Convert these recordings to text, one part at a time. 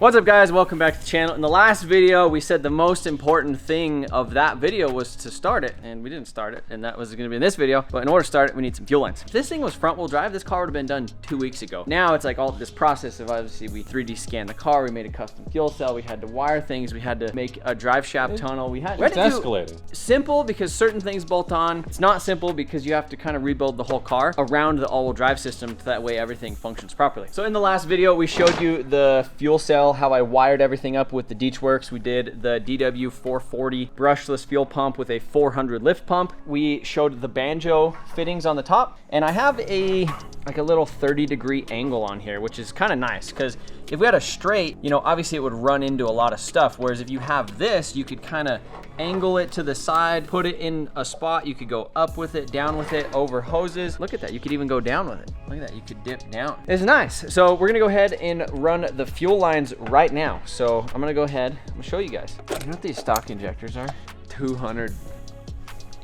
What's up guys, welcome back to the channel. In the last video, we said the most important thing of that video was to start it, and we didn't start it, and that was gonna be in this video. But in order to start it, we need some fuel lines. If this thing was front wheel drive, this car would have been done 2 weeks ago. Now it's like all this process of obviously we 3D scanned the car, we made a custom fuel cell, we had to wire things, we had to make a drive shaft tunnel. We had to escalating. Simple because certain things bolt on. It's not simple because you have to kind of rebuild the whole car around the all-wheel drive system so that way everything functions properly. So in the last video, we showed you the fuel cell, how I wired everything up with the Works. We did the DW 440 brushless fuel pump with a 400 lift pump. We showed the banjo fittings on the top, and I have a little 30-degree angle on here, which is kind of nice because if we had a straight, you know, obviously it would run into a lot of stuff. Whereas if you have this, you could kind of angle it to the side, put it in a spot. You could go up with it, down with it, over hoses. Look at that. You could even go down with it. Look at that. You could dip down. It's nice. So we're going to go ahead and run the fuel lines right now. So I'm going to go ahead. I'm going to show you guys. You know what these stock injectors are? 200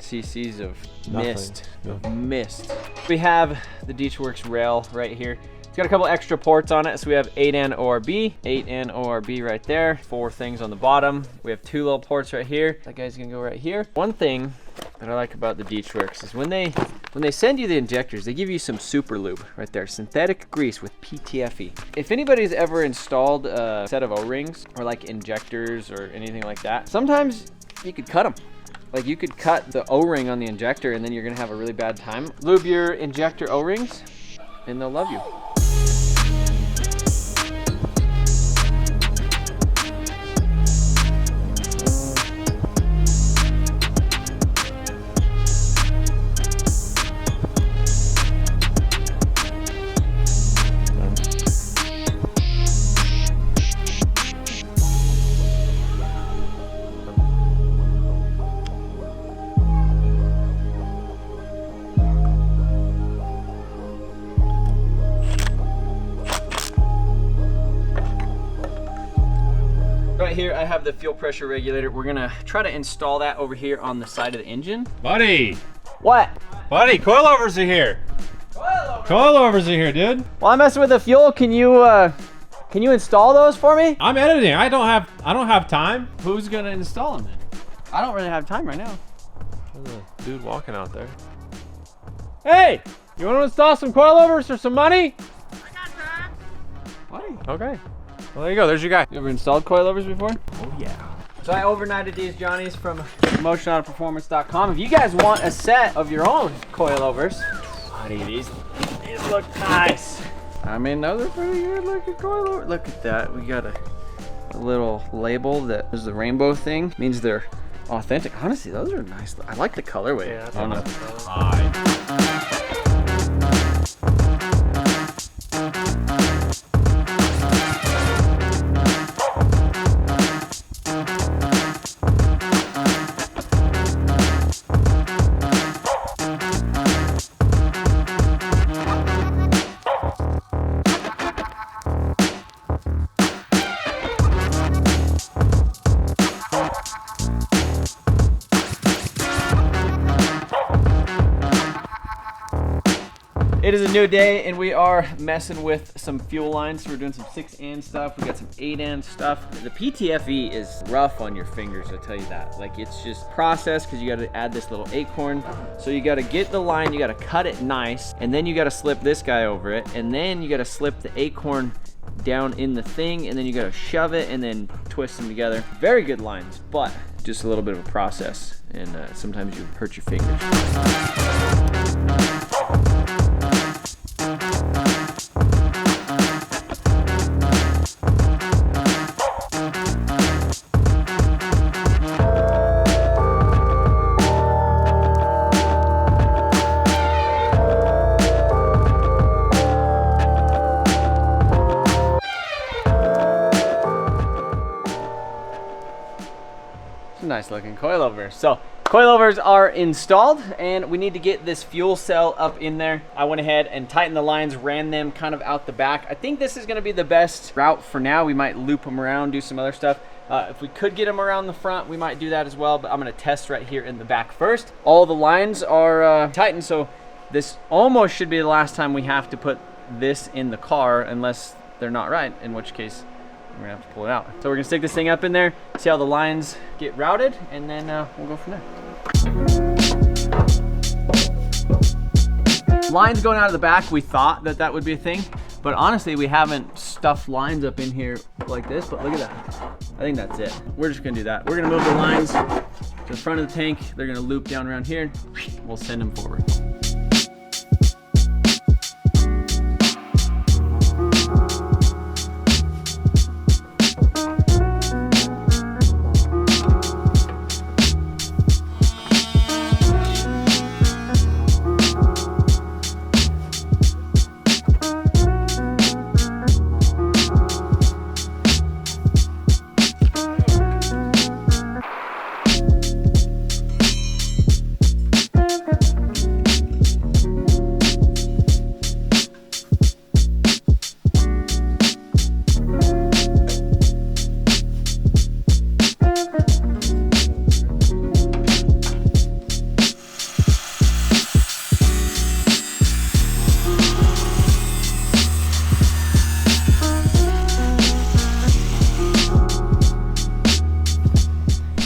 cc's of mist. We have the Works rail right here. It's got a couple extra ports on it. So we have 8N ORB, 8N ORB right there, 4 things on the bottom. We have 2 little ports right here. That guy's gonna go right here. One thing that I like about the Works is when they send you the injectors, they give you some super lube right there, synthetic grease with PTFE. If anybody's ever installed a set of O-rings or like injectors or anything like that, sometimes you could cut them. Like you could cut the O-ring on the injector and then you're gonna have a really bad time. Lube your injector O-rings and they'll love you. Right here, I have the fuel pressure regulator. We're gonna try to install that over here on the side of the engine. Buddy! What? Buddy, coilovers are here. Coilovers are here, dude. While I'm messing with the fuel, can you install those for me? I'm editing. I don't have time. Who's gonna install them then? I don't really have time right now. There's a dude walking out there. Hey! You want to install some coilovers for some money? I got time. Buddy. Okay. Well, there you go. There's your guy. You ever installed coilovers before? Oh, yeah. So I overnighted these Johnnies from MotionAutoPerformance.com. If you guys want a set of your own coilovers, buddy, these look nice. I mean, those are pretty good looking coilovers. Look at that. We got a little label that is the rainbow thing. Means they're authentic. Honestly, those are nice. I like the colorway. Yeah, I don't know. It is a new day and we are messing with some fuel lines. So we're doing some 6N stuff. We got some 8N stuff. The PTFE is rough on your fingers, I'll tell you that. Like it's just process because you got to add this little acorn. So you got to get the line, you got to cut it nice, and then you got to slip this guy over it, and then you got to slip the acorn down in the thing, and then you got to shove it and then twist them together. Very good lines, but just a little bit of a process, and sometimes you hurt your fingers. Nice looking coilover. So coilovers are installed and we need to get this fuel cell up in there. I went ahead and tightened the lines, ran them kind of out the back. I think this is going to be the best route for now. We might loop them around, do some other stuff. If we could get them around the front, we might do that as well, but I'm going to test right here in the back first. All the lines are tightened, so this almost should be the last time we have to put this in the car unless they're not right, in which case we're gonna have to pull it out. So we're gonna stick this thing up in there, see how the lines get routed, and then we'll go from there. Lines going out of the back, we thought that that would be a thing, but honestly, we haven't stuffed lines up in here like this, but look at that. I think that's it. We're just gonna do that. We're gonna move the lines to the front of the tank. They're gonna loop down around here. We'll send them forward.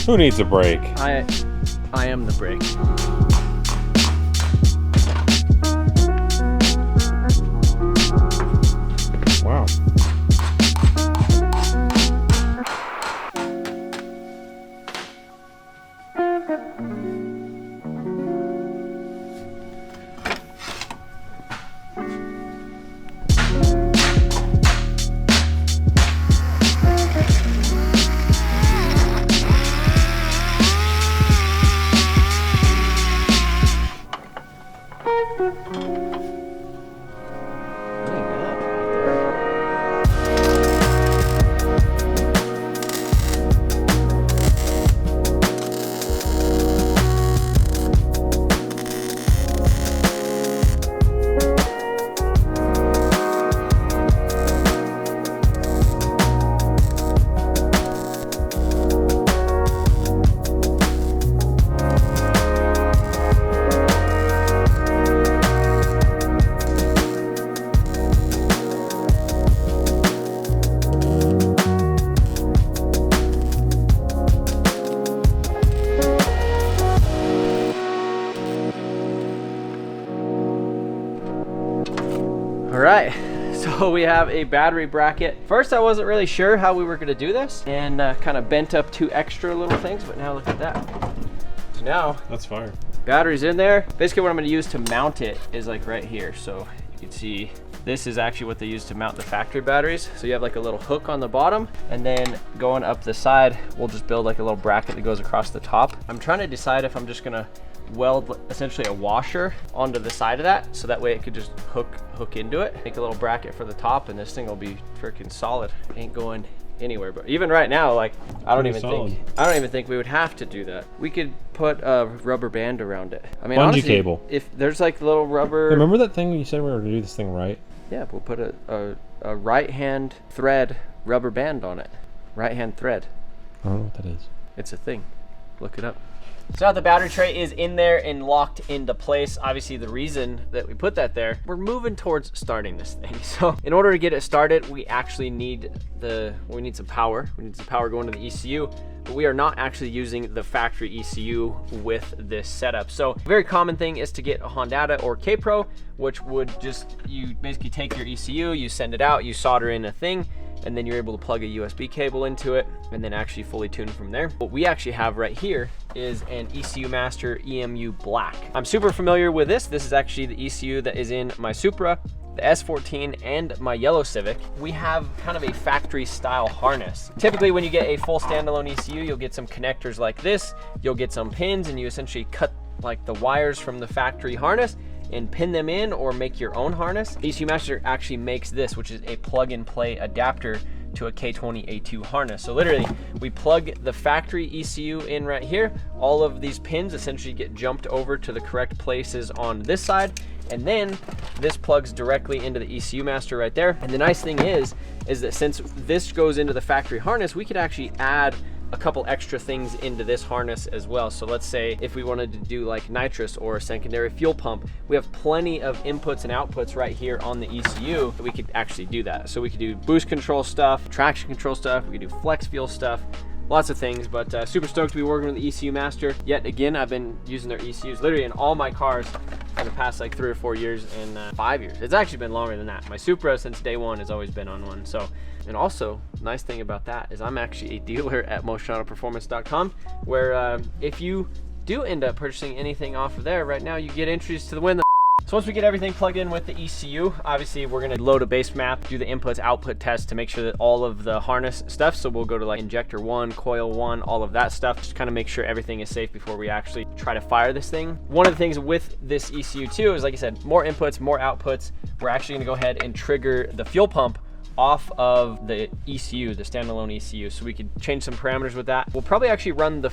Who needs a break? I am the brake. Wow. All right, so we have a battery bracket. First, I wasn't really sure how we were gonna do this and kind of bent up 2 extra little things, but now look at that. So now, That's fire. battery's in there. Basically what I'm gonna use to mount it is like right here. So you can see this is actually what they use to mount the factory batteries. So you have like a little hook on the bottom, and then going up the side, we'll just build like a little bracket that goes across the top. I'm trying to decide if I'm just gonna weld essentially a washer onto the side of that, so that way it could just hook into it. Make a little bracket for the top, and this thing will be freaking solid. Ain't going anywhere. But even right now, like I don't even think we would have to do that. We could put a rubber band around it. I mean, Bungee honestly, cable. if there's like little rubber. Remember that thing you said we were gonna do this thing right? Yeah, we'll put a right hand thread rubber band on it. Right hand thread. I don't know what that is. It's a thing. Look it up. So now the battery tray is in there and locked into place. Obviously the reason that we put that there, we're moving towards starting this thing. So in order to get it started, we actually need some power. We need some power going to the ECU, but we are not actually using the factory ECU with this setup. So a very common thing is to get a Honda or K-Pro, which would just, you basically take your ECU, you send it out, you solder in a thing, and then you're able to plug a USB cable into it and then actually fully tune from there. What we actually have right here is an ECU Master EMU Black. I'm super familiar with this. This is actually the ECU that is in my Supra, the S14, and my yellow Civic. We have kind of a factory style harness. Typically when you get a full standalone ECU, you'll get some connectors like this, you'll get some pins, and you essentially cut like the wires from the factory harness and pin them in or make your own harness. ECU Master actually makes this, which is a plug and play adapter to a K20A2 harness. So literally we plug the factory ECU in right here. All of these pins essentially get jumped over to the correct places on this side, and then this plugs directly into the ECU Master right there. And the nice thing is that since this goes into the factory harness, we could actually add a couple extra things into this harness as well. So let's say if we wanted to do like nitrous or a secondary fuel pump, we have plenty of inputs and outputs right here on the ECU that we could actually do that. So we could do boost control stuff, traction control stuff, we could do flex fuel stuff, lots of things. But super stoked to be working with the ECU Master. Yet again, I've been using their ECUs literally in all my cars for the past like 3 or 4 years and 5 years. It's actually been longer than that. My Supra since day one has always been on one. So, and also nice thing about that is I'm actually a dealer at MotionAutoPerformance.com, where if you do end up purchasing anything off of there right now, you get entries to the win. So once we get everything plugged in with the ECU, obviously we're gonna load a base map, do the inputs output test to make sure that all of the harness stuff, so we'll go to like injector 1, coil 1, all of that stuff, just kind of make sure everything is safe before we actually try to fire this thing. One of the things with this ECU too is, like I said, more inputs, more outputs. We're actually gonna go ahead and trigger the fuel pump off of the ECU, the standalone ECU, so we could change some parameters with that. We'll probably actually run the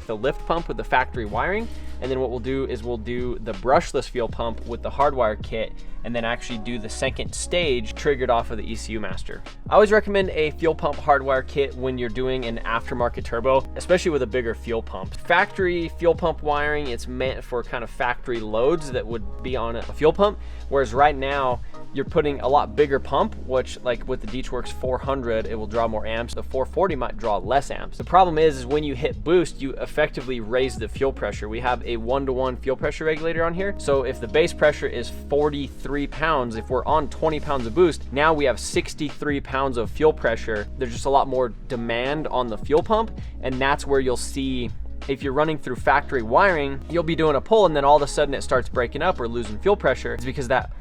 the lift pump with the factory wiring, and then what we'll do is we'll do the brushless fuel pump with the hardwire kit, and then actually do the second stage triggered off of the ECU Master. I always recommend a fuel pump hardwire kit when you're doing an aftermarket turbo, especially with a bigger fuel pump. Factory fuel pump wiring, it's meant for kind of factory loads that would be on a fuel pump, whereas right now you're putting a lot bigger pump, which like with the DeechWorks 400, it will draw more amps. The 440 might draw less amps. The problem is when you hit boost, you effectively raise the fuel pressure. We have a 1-to-1 fuel pressure regulator on here. So if the base pressure is 43 pounds, if we're on 20 pounds of boost, now we have 63 pounds of fuel pressure. There's just a lot more demand on the fuel pump, and that's where you'll see, if you're running through factory wiring, you'll be doing a pull and then all of a sudden it starts breaking up or losing fuel pressure. It's because that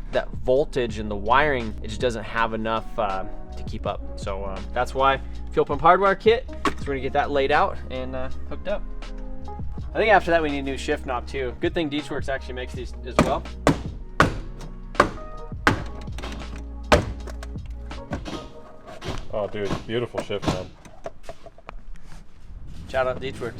voltage and the wiring, it just doesn't have enough to keep up. So that's why fuel pump hardwire kit. So we're gonna get that laid out and hooked up. I think after that we need a new shift knob too. Good thing DeechWorks actually makes these as well. Oh dude, beautiful shift knob. Shout out DeechWorks.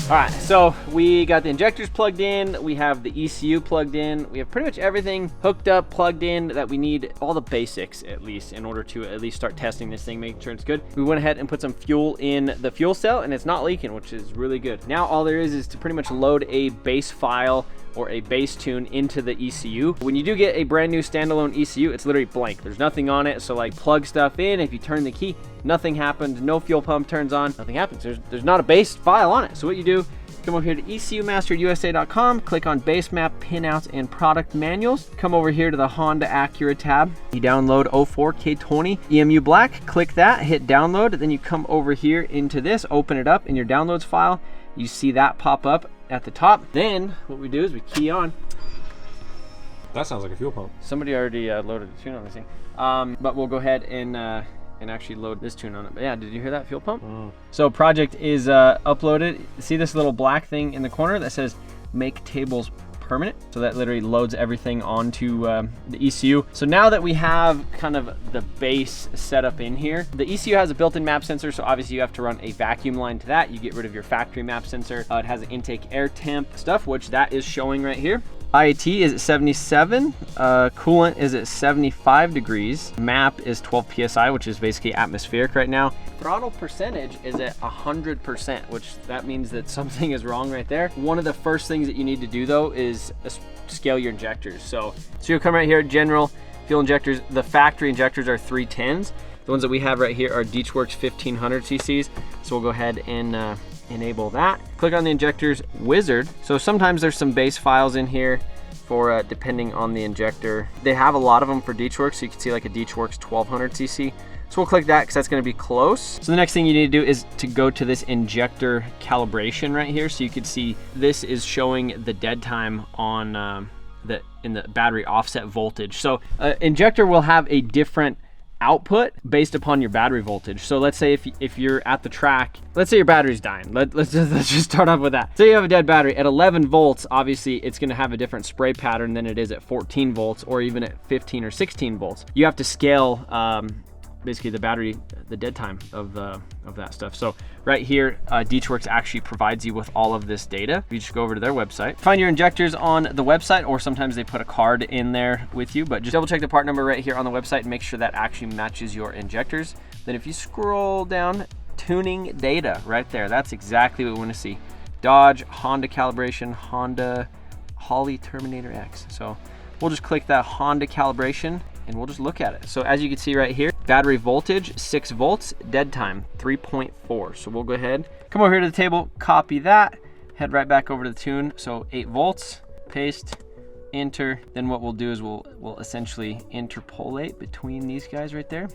All right, so we got the injectors plugged in, we have the ECU plugged in, we have pretty much everything hooked up, plugged in that we need, all the basics at least, in order to at least start testing this thing, making sure it's good. We went ahead and put some fuel in the fuel cell and it's not leaking, which is really good. Now all there is to pretty much load a base file or a base tune into the ECU. When you do get a brand new standalone ECU, it's literally blank. There's nothing on it, so like plug stuff in, if you turn the key, nothing happens, no fuel pump turns on, nothing happens. There's not a base file on it. So what you do, come over here to ECUmasterusa.com, click on base map, pinouts, and product manuals. Come over here to the Honda Acura tab. You download 04K20 EMU Black, click that, hit download, then you come over here into this, open it up in your downloads file. You see that pop up at the top. Then what we do is we key on. That sounds like a fuel pump. Somebody already loaded the tune on this thing. But we'll go ahead and actually load this tune on it. But yeah, did you hear that fuel pump? So project is uploaded. See this little black thing in the corner that says make tables permanent? So that literally loads everything onto the ECU. So now that we have kind of the base setup in here, the ECU has a built-in map sensor, so obviously you have to run a vacuum line to that. You get rid of your factory map sensor. It has an intake air temp stuff, which that is showing right here. IAT is at 77, coolant is at 75 degrees, map is 12 PSI, which is basically atmospheric right now. Throttle percentage is at 100%, which that means that something is wrong right there. One of the first things that you need to do though is scale your injectors. So you'll come right here, general fuel injectors. The factory injectors are 310s. The ones that we have right here are DeechWorks 1500 cc's. So we'll go ahead and enable that. Click on the injectors wizard. So sometimes there's some base files in here for depending on the injector. They have a lot of them for DeechWorks, so you can see like a DeechWorks 1200 cc. So we'll click that because that's going to be close. So the next thing you need to do is to go to this injector calibration right here. So you can see this is showing the dead time on in the battery offset voltage. So injector will have a different output based upon your battery voltage. So let's say if you're at the track, let's say your battery's dying. Let's just start off with that. Say you have a dead battery at 11 volts, obviously it's gonna have a different spray pattern than it is at 14 volts or even at 15 or 16 volts. You have to scale basically the battery, the dead time of that stuff. So right here, DeechWorks actually provides you with all of this data. You just go over to their website, find your injectors on the website, or sometimes they put a card in there with you, but just double check the part number right here on the website and make sure that actually matches your injectors. Then if you scroll down, tuning data right there, that's exactly what we want to see. Dodge, Honda calibration, Honda, Holly Terminator X. So we'll just click that Honda calibration and we'll just look at it. So as you can see right here, battery voltage 6 volts, dead time 3.4. So we'll go ahead, come over here to the table, copy that, head right back over to the tune. So 8 volts, paste, enter. Then what we'll do is we'll essentially interpolate between these guys right there,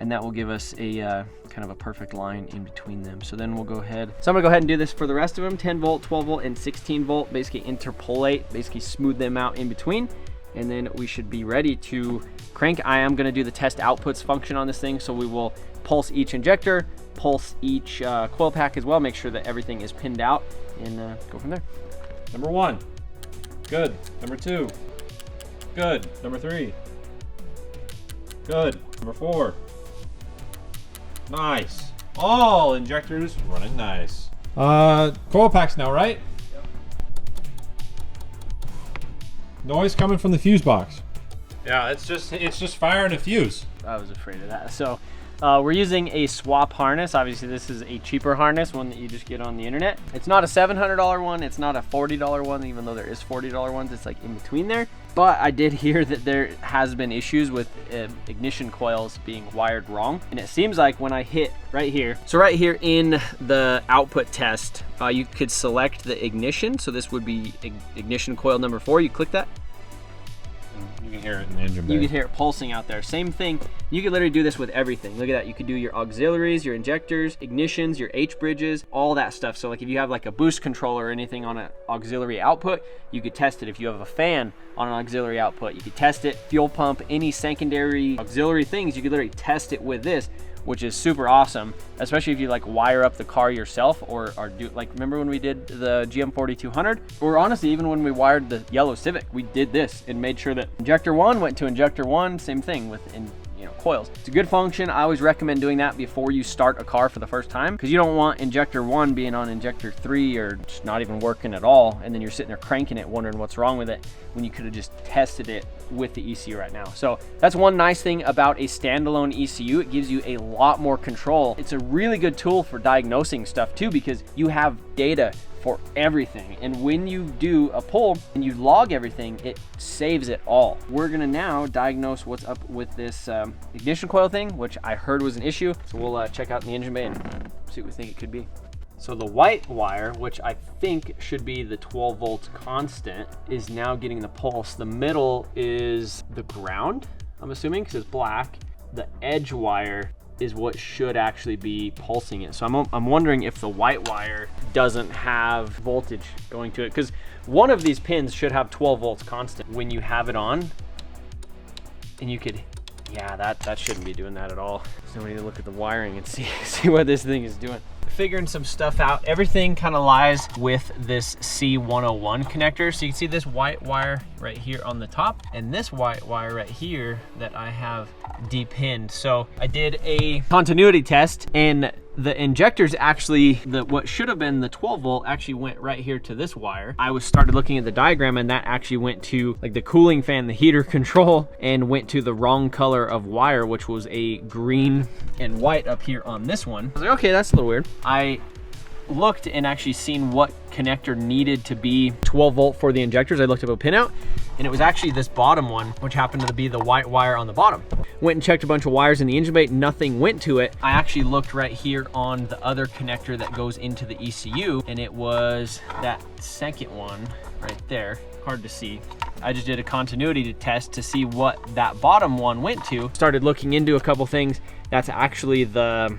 and that will give us a kind of a perfect line in between them. So then we'll go ahead. So I'm gonna go ahead and do this for the rest of them, 10 volt, 12 volt, and 16 volt, basically interpolate, basically smooth them out in between. And then we should be ready to crank. I am gonna do the test outputs function on this thing. So we will pulse each injector, pulse each coil pack as well, make sure that everything is pinned out, and go from there. Number 1, good. Number 2, good. Number 3, good. Number 4, nice. All injectors running nice. Coil packs now, right? Noise coming from the fuse box. Yeah, it's just firing a fuse. I was afraid of that. So we're using a swap harness. Obviously this is a cheaper harness, one that you just get on the internet. It's not a $700 one, it's not a $40 one, even though there is $40 ones, it's like in between there. But I did hear that there has been issues with ignition coils being wired wrong. And it seems like when I hit right here, so right here in the output test, you could select the ignition. So this would be ignition coil number 4. You click that. You can hear it in the engine bay. You can hear it pulsing out there. Same thing. You could literally do this with everything. Look at that. You could do your auxiliaries, your injectors, ignitions, your H bridges, all that stuff. So like if you have like a boost controller or anything on an auxiliary output, you could test it. If you have a fan on an auxiliary output, you could test it. Fuel pump, any secondary auxiliary things, you could literally test it with this, which is super awesome, especially if you like wire up the car yourself or do, like, remember when we did the GM 4200? Or honestly, even when we wired the yellow Civic, we did this and made sure that injector 1 went to injector 1, same thing with coils. It's a good function. I always recommend doing that before you start a car for the first time, because you don't want injector 1 being on injector 3 or just not even working at all, and then you're sitting there cranking it wondering what's wrong with it when you could have just tested it with the ECU right now. So that's one nice thing about a standalone ECU. It gives you a lot more control. It's a really good tool for diagnosing stuff too, because you have data for everything, and when you do a pull and you log everything, it saves it all. We're gonna now diagnose what's up with this ignition coil thing, which I heard was an issue. So we'll check out in the engine bay and see what we think it could be. So the white wire, which I think should be the 12 volt constant, is now getting the pulse. The middle is the ground, I'm assuming, because it's black. The edge wire is what should actually be pulsing it. So I'm wondering if the white wire doesn't have voltage going to it, because one of these pins should have 12 volts constant when you have it on, and you could, yeah, that shouldn't be doing that at all. So we need to look at the wiring and see what this thing is doing. Figuring some stuff out. Everything kind of lies with this C101 connector. So you can see this white wire right here on the top, and this white wire right here that I have depinned. So I did a continuity test, and the injectors actually, what should have been the 12 volt actually went right here to this wire. I started looking at the diagram, and that actually went to like the cooling fan, the heater control, and went to the wrong color of wire, which was a green and white up here on this one. I was like, okay, that's a little weird. I looked and actually seen what connector needed to be 12 volt for the injectors. I looked up a pinout, and it was actually this bottom one, which happened to be the white wire on the bottom. Went and checked a bunch of wires in the engine bay, nothing went to it. I actually looked right here on the other connector that goes into the ECU, and it was that second one right there. Hard to see. I just did a continuity test to see what that bottom one went to. Started looking into a couple things. That's actually the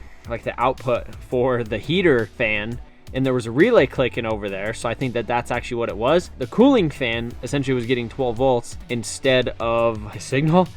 output for the heater fan, and there was a relay clicking over there, so I think that that's actually what it was. The cooling fan essentially was getting 12 volts instead of a signal.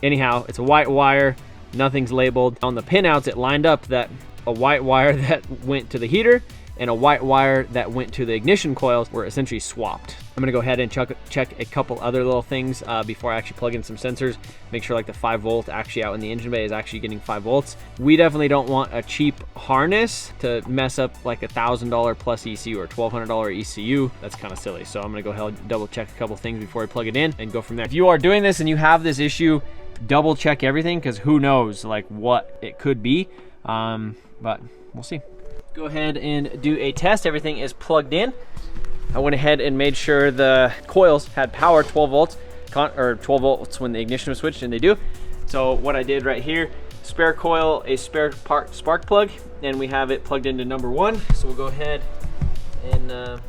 Anyhow, it's a white wire, nothing's labeled. On the pinouts, it lined up that a white wire that went to the heater and a white wire that went to the ignition coils were essentially swapped. I'm gonna go ahead and check a couple other little things before I actually plug in some sensors. Make sure like the 5 volt actually out in the engine bay is actually getting 5 volts. We definitely don't want a cheap harness to mess up like $1,000 plus ECU or $1,200 ECU. That's kind of silly. So I'm gonna go ahead and double check a couple things before I plug it in and go from there. If you are doing this and you have this issue, double check everything, because who knows like what it could be, but we'll see. Go ahead and do a test. Everything is plugged in. I went ahead and made sure the coils had power, 12 volts, or 12 volts when the ignition was switched, and they do. So what I did right here, spare coil, a spare part spark plug, and we have it plugged into number 1. So we'll go ahead and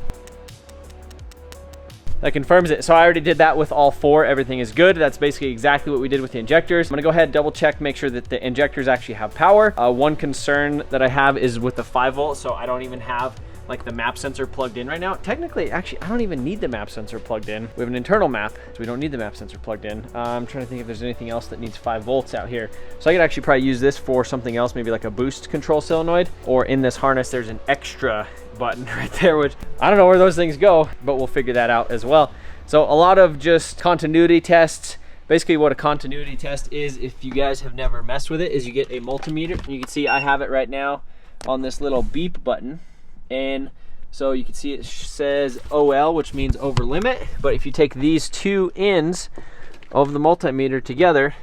that confirms it. So I already did that with all 4. Everything is good. That's basically exactly what we did with the injectors. I'm gonna go ahead and double check, make sure that the injectors actually have power. One concern that I have is with the 5 volt, so I don't even have like the map sensor plugged in right now. Technically, actually, I don't even need the map sensor plugged in. We have an internal map, so we don't need the map sensor plugged in. I'm trying to think if there's anything else that needs 5 volts out here. So I could actually probably use this for something else, maybe like a boost control solenoid, or in this harness, there's an extra button right there, which I don't know where those things go, but we'll figure that out as well. So a lot of just continuity tests. Basically what a continuity test is, if you guys have never messed with it, is you get a multimeter. You can see I have it right now on this little beep button. And so you can see it says OL, which means over limit. But if you take these 2 ends of the multimeter together,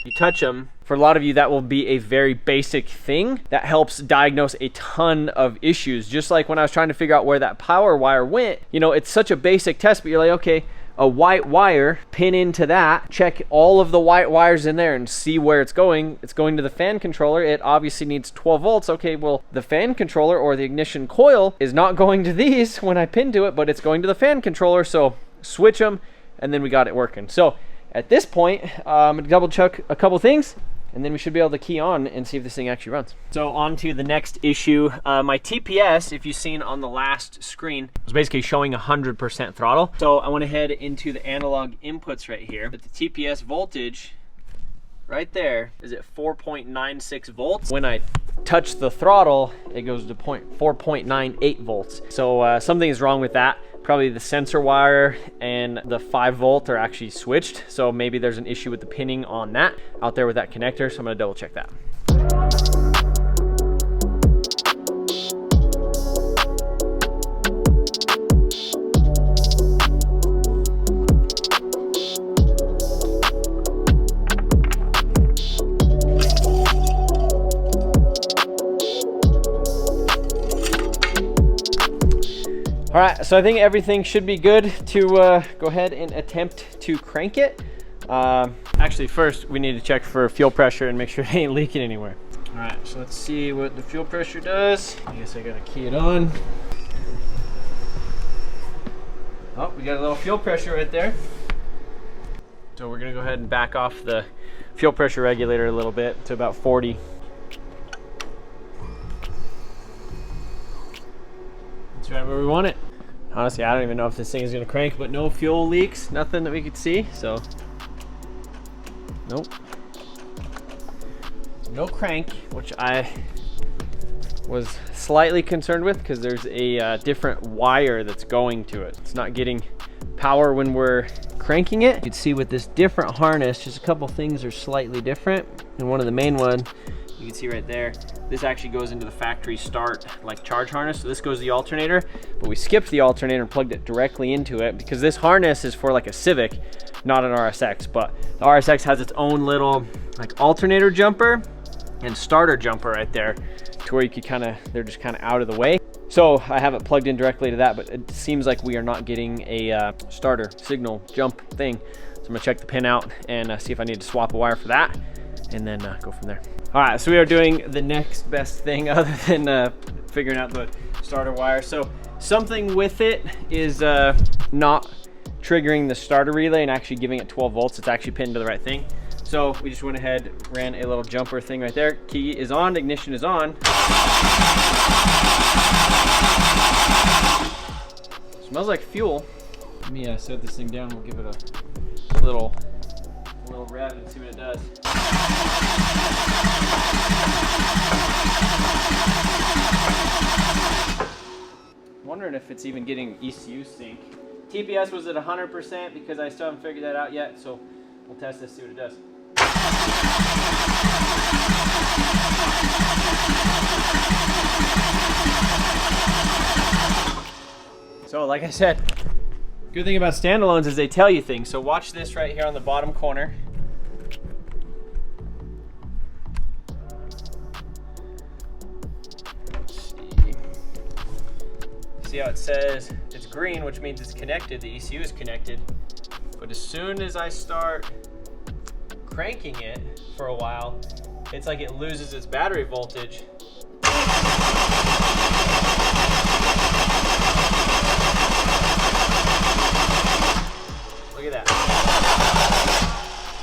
you touch them. For a lot of you, that will be a very basic thing that helps diagnose a ton of issues. Just like when I was trying to figure out where that power wire went, you know, it's such a basic test, but you're like, okay, a white wire, pin into that, check all of the white wires in there and see where it's going. It's going to the fan controller. It obviously needs 12 volts. Okay, well, the fan controller or the ignition coil is not going to these when I pin to it, but it's going to the fan controller. So switch them, and then we got it working. So at this point, I'm gonna double check a couple things, and then we should be able to key on and see if this thing actually runs. So on to the next issue. My TPS, if you've seen on the last screen, was basically showing 100% throttle. So I went ahead into the analog inputs right here, but the TPS voltage right there is at 4.96 volts. When I touch the throttle, it goes to 4.98 volts. So something is wrong with that. Probably the sensor wire and the 5 volt are actually switched. So maybe there's an issue with the pinning on that out there with that connector. So I'm gonna double check that. All right, so I think everything should be good to go ahead and attempt to crank it. Actually, first we need to check for fuel pressure and make sure it ain't leaking anywhere. All right, so let's see what the fuel pressure does. I guess I gotta key it on. Oh, we got a little fuel pressure right there. So we're gonna go ahead and back off the fuel pressure regulator a little bit to about 40. That's right where we want it. Honestly, I don't even know if this thing is gonna crank, but no fuel leaks, nothing that we could see, so. Nope. No crank, which I was slightly concerned with because there's a different wire that's going to it. It's not getting power when we're cranking it. You can see with this different harness, just a couple things are slightly different. And one of the main one, you can see right there, this actually goes into the factory start like charge harness. So this goes to the alternator, but we skipped the alternator and plugged it directly into it because this harness is for like a Civic, not an RSX, but the RSX has its own little like alternator jumper and starter jumper right there to where you could they're just kind of out of the way. So I have it plugged in directly to that, but it seems like we are not getting a starter signal jump thing. So I'm gonna check the pin out and see if I need to swap a wire for that, and then go from there. All right, so we are doing the next best thing other than figuring out the starter wire. So something with it is not triggering the starter relay and actually giving it 12 volts. It's actually pinned to the right thing. So we just went ahead, ran a little jumper thing right there. Key is on, ignition is on. Smells like fuel. Let me set this thing down. We'll give it a little rev and see what it does. I'm wondering if it's even getting ECU sync. TPS was at 100% because I still haven't figured that out yet, so we'll test this, see what it does. So like I said, good thing about standalones is they tell you things. So watch this right here on the bottom corner. See how it says it's green, which means it's connected, the ECU is connected. But as soon as I start cranking it for a while, it's like it loses its battery voltage. Look at that.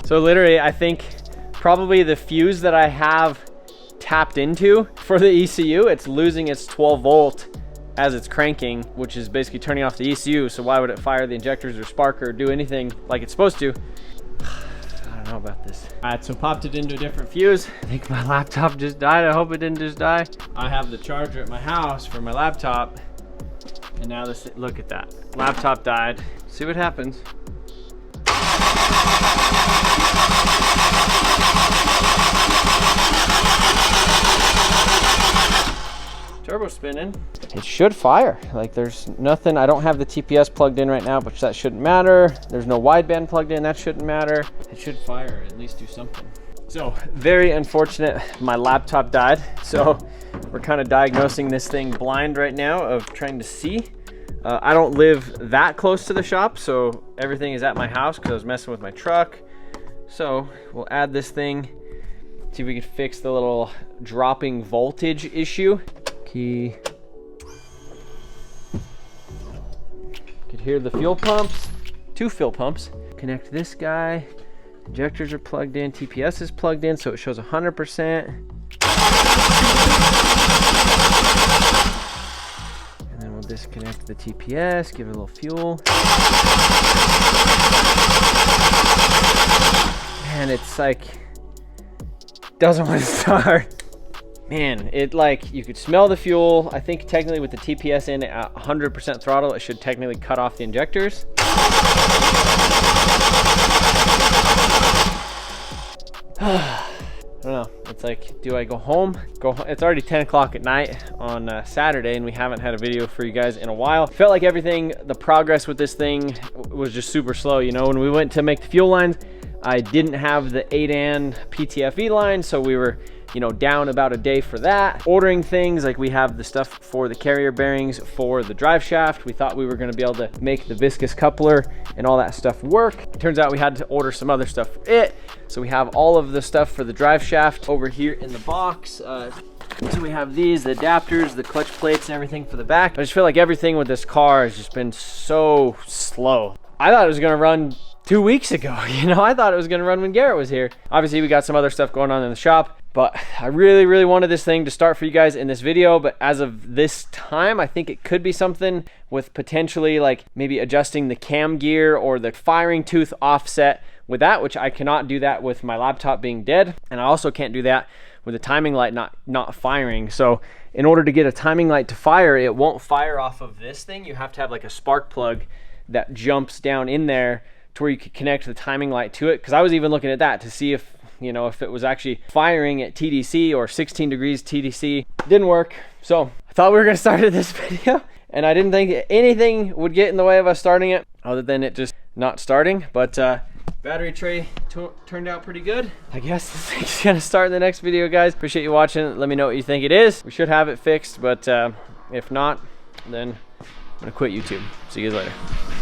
So literally, I think probably the fuse that I have tapped into for the ECU, it's losing its 12 volt as it's cranking, which is basically turning off the ECU. So why would it fire the injectors or spark or do anything like it's supposed to? I don't know about this. All right, so popped it into a different fuse. I think my laptop just died. I hope it didn't just die. I have the charger at my house for my laptop. And now this, look at that. Laptop died. See what happens. Turbo spinning. It should fire. Like there's nothing, I don't have the TPS plugged in right now, but that shouldn't matter. There's no wideband plugged in, that shouldn't matter. It should fire, at least do something. So very unfortunate, my laptop died. So we're kind of diagnosing this thing blind right now of trying to see. I don't live that close to the shop, so everything is at my house because I was messing with my truck. So we'll add this thing, see if we can fix the little dropping voltage issue. Key. Could hear the fuel pumps, 2 fuel pumps. Connect this guy. Injectors are plugged in, TPS is plugged in, so it shows 100%. And then we'll disconnect the TPS, give it a little fuel. And it's like, doesn't want to start. Man, it like, you could smell the fuel. I think technically with the TPS in at 100% throttle, it should technically cut off the injectors. I don't know. It's like, do I go home? It's already 10 o'clock at night on Saturday, and we haven't had a video for you guys in a while. Felt like everything, the progress with this thing was just super slow. You know, when we went to make the fuel lines, I didn't have the AWD PTFE line, so we were, you know, down about a day for that. Ordering things, like we have the stuff for the carrier bearings for the drive shaft. We thought we were gonna be able to make the viscous coupler and all that stuff work. It turns out we had to order some other stuff for it. So we have all of the stuff for the drive shaft over here in the box. So we have these, the adapters, the clutch plates and everything for the back. I just feel like everything with this car has just been so slow. I thought it was gonna run 2 weeks ago, you know? I thought it was gonna run when Garrett was here. Obviously we got some other stuff going on in the shop, but I really wanted this thing to start for you guys in this video. But as of this time, I think it could be something with potentially like maybe adjusting the cam gear or the firing tooth offset with that, which I cannot do that with my laptop being dead. And I also can't do that with the timing light not firing. So in order to get a timing light to fire, it won't fire off of this thing. You have to have like a spark plug that jumps down in there to where you could connect the timing light to it. Because I was even looking at that to see if, you know, if it was actually firing at TDC or 16 degrees TDC. Didn't work. So I thought we were gonna start this video, and I didn't think anything would get in the way of us starting it other than it just not starting. But Battery tray turned out pretty good. I guess this thing's gonna start in the next video, guys. Appreciate you watching. Let me know what you think it is. We should have it fixed, but if not, then I'm gonna quit YouTube. See you guys later.